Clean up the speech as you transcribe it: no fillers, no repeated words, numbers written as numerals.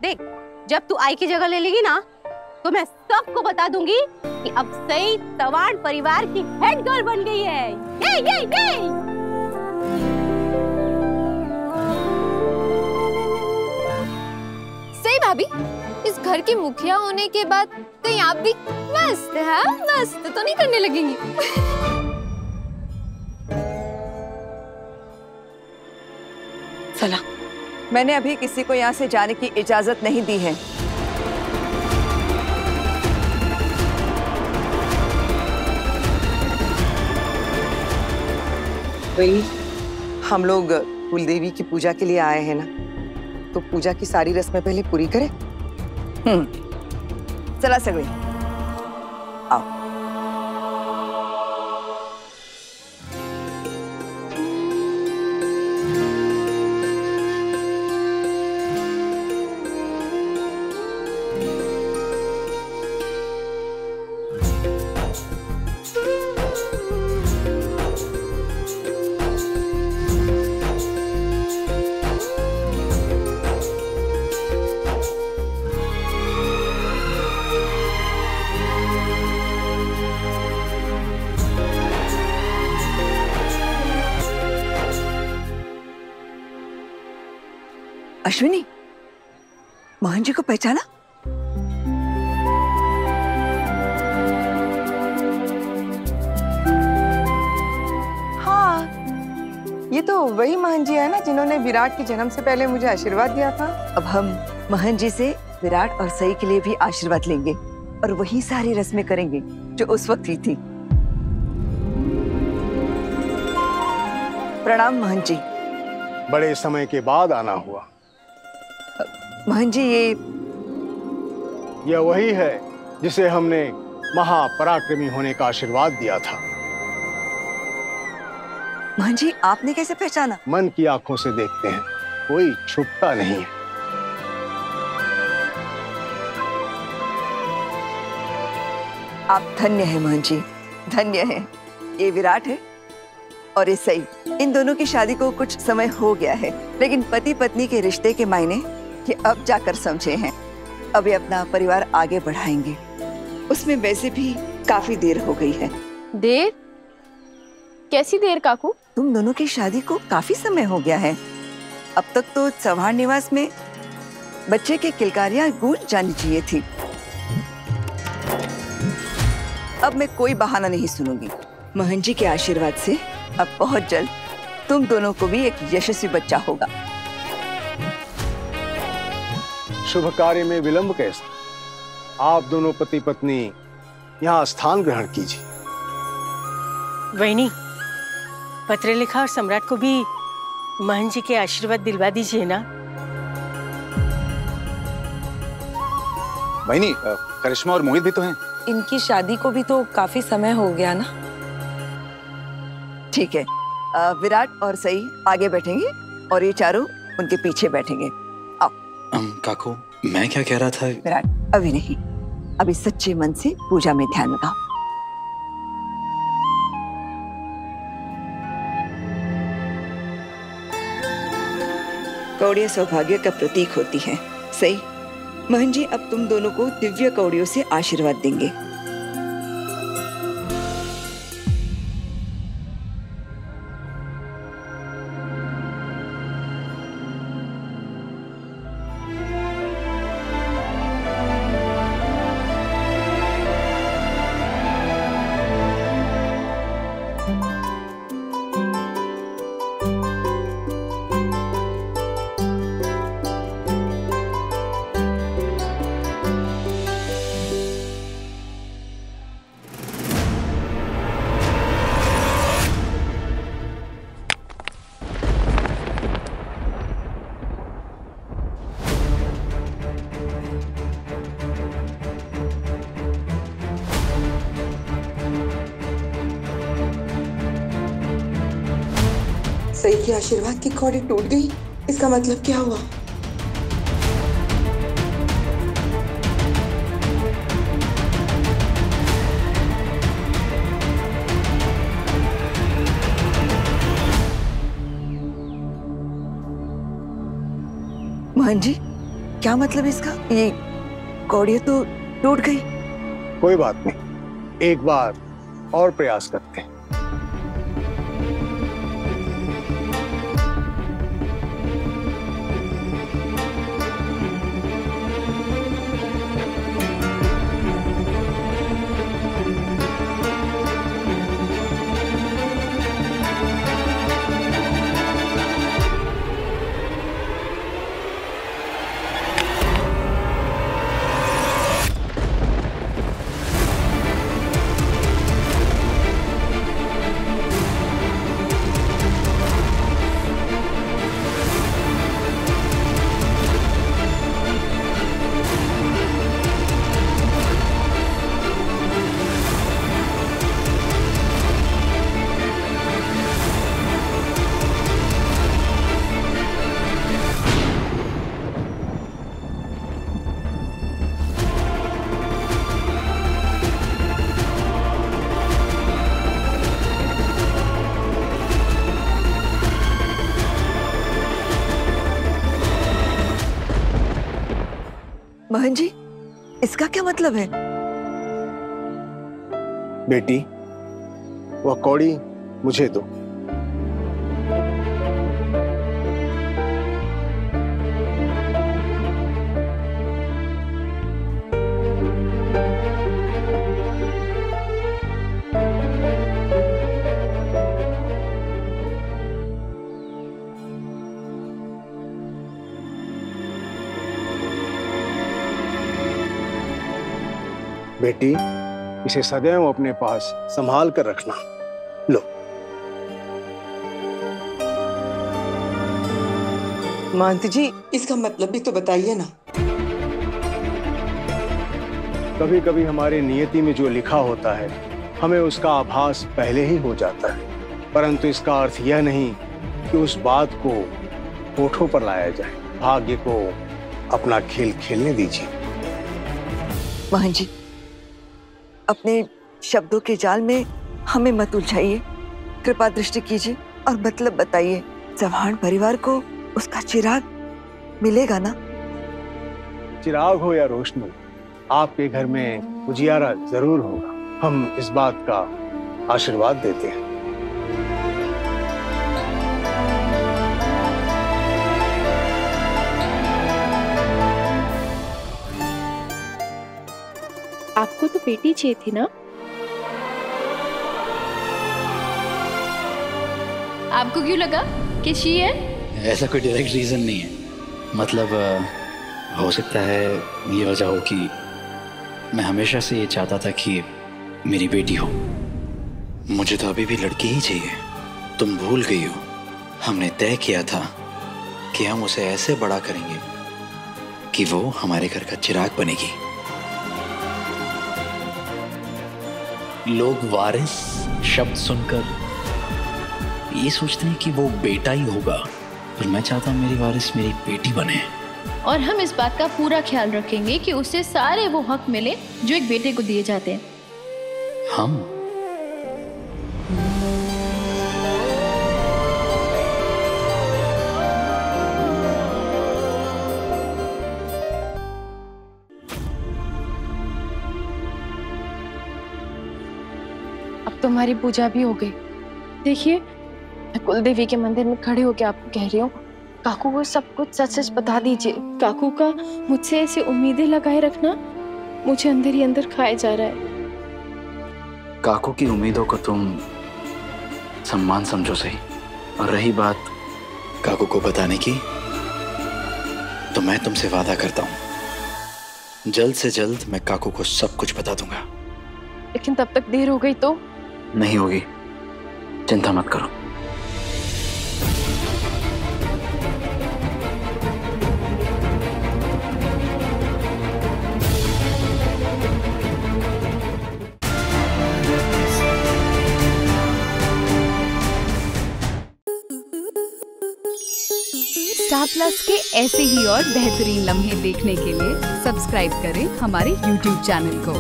देख, जब तू आई की जगह ले लेगी ना तो मैं सबको बता दूंगी कि अब सई तवाण परिवार की हेड गर्ल बन गई है। ये। सही भाभी, इस घर की मुखिया होने के बाद कहीं आप भी मस्त तो नहीं करने लगेंगी? सला, मैंने अभी किसी को यहाँ से जाने की इजाजत नहीं दी है। वही हम लोग कुलदेवी की पूजा के लिए आए हैं ना, तो पूजा की सारी रस्में पहले पूरी करें। चला सगळे, आओ। अश्विनी, मोहन जी को पहचाना? हाँ, ये तो वही मोहन जी है ना जिन्होंने विराट के जन्म से पहले मुझे आशीर्वाद दिया था। अब हम मोहन जी से विराट और सई के लिए भी आशीर्वाद लेंगे और वही सारी रस्में करेंगे जो उस वक्त हुई थी। प्रणाम मोहन जी। बड़े समय के बाद आना हुआ। मोहन जी, यह वही है जिसे हमने महापराक्रमी होने का आशीर्वाद दिया था। मोहन जी, आपने कैसे पहचाना? मन की आंखों से देखते हैं, कोई छुपता नहीं है। आप धन्य हैं मोहन जी, धन्य हैं। ये विराट है और ये सई, इन दोनों की शादी को कुछ समय हो गया है, लेकिन पति पत्नी के रिश्ते के मायने ये अब जाकर समझे हैं। अब ये अपना परिवार आगे बढ़ाएंगे। उसमें वैसे भी काफी देर हो गई है। देर? कैसी देर काकू? तुम दोनों की शादी को काफी समय हो गया है। अब तक तो चौहान निवास में बच्चे की किलकारियां गूंज जानी चाहिए थी। अब मैं कोई बहाना नहीं सुनूंगी। मोहन जी के आशीर्वाद से अब बहुत जल्द तुम दोनों को भी एक यशस्वी बच्चा होगा। शुभ कार्य में विलंब कैसे? आप दोनों पति पत्नी यहाँ स्थान ग्रहण कीजिए। वैनी, पत्र लिखा और सम्राट को भी मोहन जी के आशीर्वाद दिलवा दीजिए ना। वैनी, करिश्मा और मोहित भी तो हैं। इनकी शादी को भी तो काफी समय हो गया ना। ठीक है, विराट और सई आगे बैठेंगे और ये चारों उनके पीछे बैठेंगे। काकू, मैं क्या कह रहा था? विराट, अभी नहीं, अभी सच्चे मन से पूजा में ध्यान लगाओ। कौड़ियां सौभाग्य का प्रतीक होती हैं। सही, मोहन जी अब तुम दोनों को दिव्य कौड़ियों से आशीर्वाद देंगे। सई के आशीर्वाद की कौड़ी टूट गई, इसका मतलब क्या हुआ? मोहन जी, क्या मतलब इसका? ये कौड़ियाँ तो टूट गई। कोई बात नहीं, एक बार और प्रयास करते हैं। महन जी, इसका क्या मतलब है? बेटी, वह कौड़ी मुझे दो। बेटी, इसे सदैव अपने पास संभाल कर रखना। लो। महंत जी, इसका मतलब भी तो बताइए ना। कभी कभी हमारी नियति में जो लिखा होता है हमें उसका आभास पहले ही हो जाता है, परंतु इसका अर्थ यह नहीं कि उस बात को होठों पर लाया जाए। भाग्य को अपना खेल खेलने दीजिए। महन जी, अपने शब्दों के जाल में हमें मत उलझाइए। कृपा दृष्टि कीजिए और मतलब बताइए, चौहान परिवार को उसका चिराग मिलेगा ना? चिराग हो या रोशनी, आपके घर में उजियारा जरूर होगा। हम इस बात का आशीर्वाद देते हैं। आपको तो बेटी चाहिए थी ना? आपको क्यों लगा कि शी है? ऐसा कोई डायरेक्ट रीजन नहीं है। मतलब हो सकता है ये वजह हो कि मैं हमेशा से ये चाहता था कि मेरी बेटी हो। मुझे तो अभी भी लड़की ही चाहिए। तुम भूल गई हो, हमने तय किया था कि हम उसे ऐसे बड़ा करेंगे कि वो हमारे घर का चिराग बनेगी। लोग वारिस शब्द सुनकर ये सोचते हैं कि वो बेटा ही होगा, पर मैं चाहता हूँ मेरी वारिस मेरी बेटी बने। और हम इस बात का पूरा ख्याल रखेंगे कि उसे सारे वो हक मिले जो एक बेटे को दिए जाते हैं। हम अब तो हमारी पूजा भी हो गई। देखिए, मैं कुलदेवी के मंदिर में खड़े होकर आपको कह रही हूँ, काकू को सब कुछ सच सच बता दीजिए। काकू का मुझसे ऐसे उम्मीदें लगाए रखना मुझे अंदर ही अंदर खाए जा रहा है। काकू की उम्मीदों को तुम सम्मान समझो सही, और रही बात काकू को बताने की, तो मैं तुमसे वादा करता हूँ जल्द से जल्द मैं काकू को सब कुछ बता दूंगा। लेकिन तब तक देर हो गई तो? नहीं होगी, चिंता मत करो। स्टार प्लस के ऐसे ही और बेहतरीन लम्हे देखने के लिए सब्सक्राइब करें हमारे YouTube चैनल को।